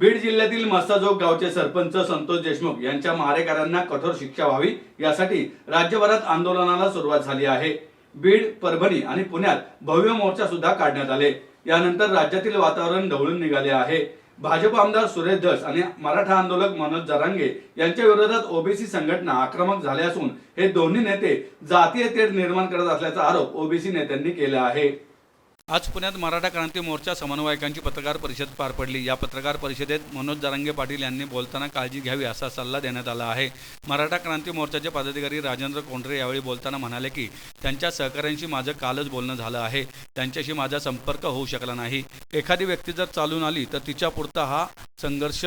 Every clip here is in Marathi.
बीड जिल्ह्यातील मस्साजोग गावचे सरपंच संतोष देशमुख यांच्या मारेकऱ्यांना कठोर शिक्षा व्हावी यासाठी राज्यभरात आंदोलनाला सुरुवात झाली आहे। बीड, परभणी आणि पुण्यात भव्य मोर्चा सुद्धा काढण्यात आले। यानंतर राज्यातील वातावरण ढवळून निघाले आहे। भाजप आमदार सुरेश धस आणि मराठा आंदोलक मनोज जरांगे यांच्या विरोधात ओबीसी संघटना आक्रमक झाल्या असून हे दोन्ही नेते जातीय तेढ निर्माण करत असल्याचा आरोप ओबीसी नेत्यांनी केला आहे। आज पुण्यात मराठा क्रांती मोर्चा समन्वयकांची पत्रकार परिषद पार पडली। या पत्रकार परिषदेत मनोज जरांगे पाटील यांनी बोलताना काळजी घ्यावी असा सल्ला देण्यात आला आहे। मराठा क्रांती मोर्चाचे पदाधिकारी राजेंद्र कोंढरे यावेळी बोलताना म्हणाले की त्यांच्या सहकाऱ्यांशी माझं कालच बोलणं झालं आहे, त्यांच्याशी माझा संपर्क होऊ शकला नाही। एखादी व्यक्ती जर चालून आली तर तिच्यापुरता हा संघर्ष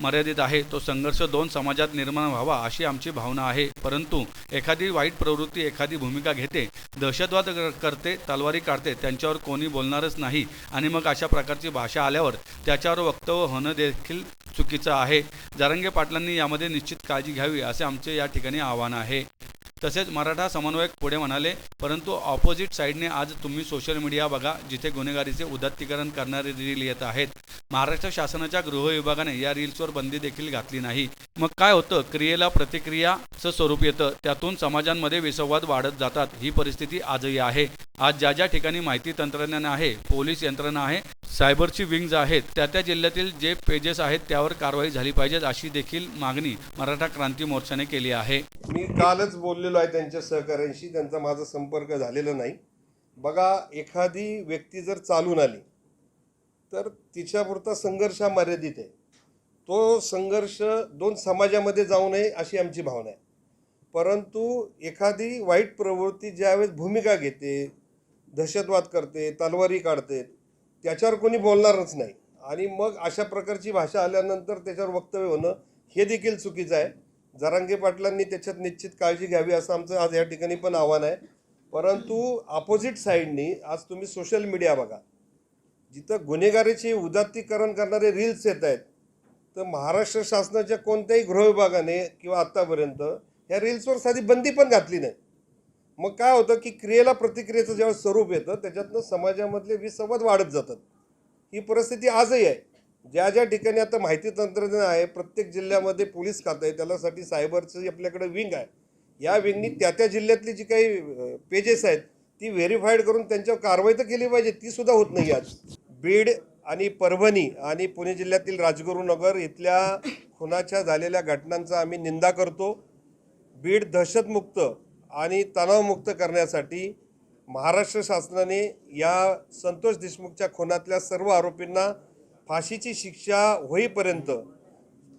मर्यादित आहे, तो संघर्ष दोन समाजात निर्माण व्हावा अशी आमची भावना आहे। परंतु एखादी वाईट प्रवृत्ती एखादी भूमिका घेते, दहशतवाद करते, तलवारी काढते, त्यांच्यावर कोणी बोलणारच नाही आणि मग अशा प्रकारची भाषा आल्यावर त्याच्यावर वक्तव्य होणं देखील चुकीचं आहे। जरांगे पाटलांनी यामध्ये निश्चित काळजी घ्यावी असे आमचे या ठिकाणी आव्हान आहे। तसेच मराठा समन्वयक पुढे म्हणाले, परंतु ऑपोजिट साईडने आज तुम्ही सोशल मीडिया बघा, जिथे गुन्हेगारीचे उदात्तीकरण करणारे रील येत आहेत। महाराष्ट्र शासनाच्या गृह विभागाने या रील्सवर बंदी देखील घातली नाही। मग काय होतं, क्रियेला प्रतिक्रियाचं स्वरूप येतं, त्यातून समाजांमध्ये विसंवाद वाढत जातात। ही परिस्थिती आजही आहे। आज ज्या ज्या ठिकाणी माहिती तंत्रज्ञान आहे, पोलीस यंत्रणा आहे, सायबरची विंग्ज आहेत, त्या जिल्ह्यातील जे पेजेस आहेत त्यावर कारवाई झाली पाहिजे अशी देखील मागणी मराठा क्रांती मोर्चाने केली आहे। मी कालच बोललेलो आहे त्यांच्या सहकाऱ्यांशी, त्यांचा माझा संपर्क झालेला नाही। बघा, एखादी व्यक्ती जर चालून आली तर तिच्यापुरता संघर्ष हा मर्यादित आहे। तो संघर्ष दोन समाजामध्ये जाऊ नये अशी आमची भावना आहे। परंतु एखादी वाईट प्रवृत्ती ज्यावेळेस भूमिका घेते, दहशतवाद करते, तलवारी काढते, त्याच्यावर कोणी बोलणारच नाही आणि मग अशा प्रकारची भाषा आल्यानंतर त्याच्यावर वक्तव्य होणं हे देखील चुकीचं आहे। जरांगे पाटलांनी त्याच्यात निश्चित काळजी घ्यावी असं आमचं आज या ठिकाणी पण आव्हान आहे। परंतु अपोजिट साईडनी आज तुम्ही सोशल मीडिया बघा, जिथं गुन्हेगारीचे उदात्तीकरण करणारे रील्स येत आहेत, तर महाराष्ट्र शासनाच्या कोणत्याही गृह विभागाने किंवा आत्तापर्यंत ह्या रील्सवर साधी बंदी पण घातली नाही। मग काय होतं की क्रियेला प्रतिक्रियेचं जेव्हा स्वरूप येतं त्याच्यातनं समाजामधले विसंवाद वाढत जातात। ही परिस्थिती आजही आहे। ज्या ज्या ठिकाणी आता माहिती तंत्रज्ञान आहे, प्रत्येक जिल्ह्यामध्ये पोलीस खातं आहे, त्यासाठी सायबरची आपल्याकडे विंग आहे। या विंगनी त्या जिल्ह्यातली जी काही पेजेस आहेत ती व्हेरीफाईड करून त्यांच्यावर कारवाई तर केली पाहिजे, ती सुद्धा होत नाही। आज बीड आणि परभणी आणि पुणे जिल्ह्यातील राजगुरुनगर इथल्या खुनाच्या झालेल्या घटनांचा आम्ही निंदा करतो। बीड दहशतमुक्त आणि तणावमुक्त करण्यासाठी महाराष्ट्र शासनाने या संतोष देशमुखच्या खुनातल्या सर्व आरोपींना फाशीची शिक्षा होईपर्यंत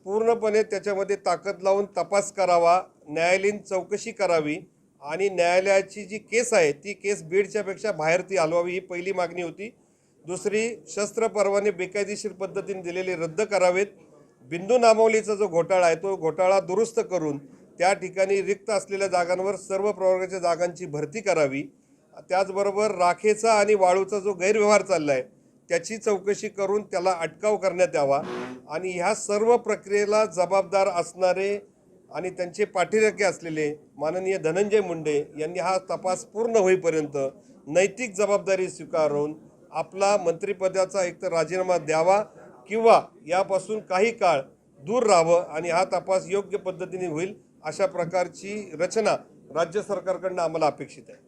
पूर्णपणे त्याच्यामध्ये ताकद लावून तपास करावा, न्यायालयीन चौकशी करावी आणि न्यायालयाची जी केस आहे ती केस बीडच्यापेक्षा बाहेर ती हलवावी, ही पहिली मागणी होती। दुसरी, शस्त्र परवाने बेकायदेशीर पद्धतीने दिलेले रद्द करावेत। बिंदू नामावलीचा जो घोटाळा आहे तो घोटाळा दुरुस्त करून त्या ठिकाणी रिक्त असलेल्या जागांवर सर्व प्रवर्गाच्या जागांची भरती करावी। त्याचबरोबर राखेचा आणि वाळूचा जो गैरव्यवहार चालला आहे त्याची चौकशी करून त्याला अटकाव करण्यात यावा आणि ह्या सर्व प्रक्रियेला जबाबदार असणारे आणि त्यांचे पाठीराखे असलेले माननीय धनंजय मुंडे यांनी हा तपास पूर्ण होईपर्यंत नैतिक जबाबदारी स्वीकारून आपला मंत्रिपदाचा एकतर राजीनामा द्यावा किंवा यापासून काही काळ दूर राहावं आणि हा तपास योग्य पद्धतीने होईल अशा प्रकारची रचना राज्य सरकारकडून आम्हाला अपेक्षित आहे।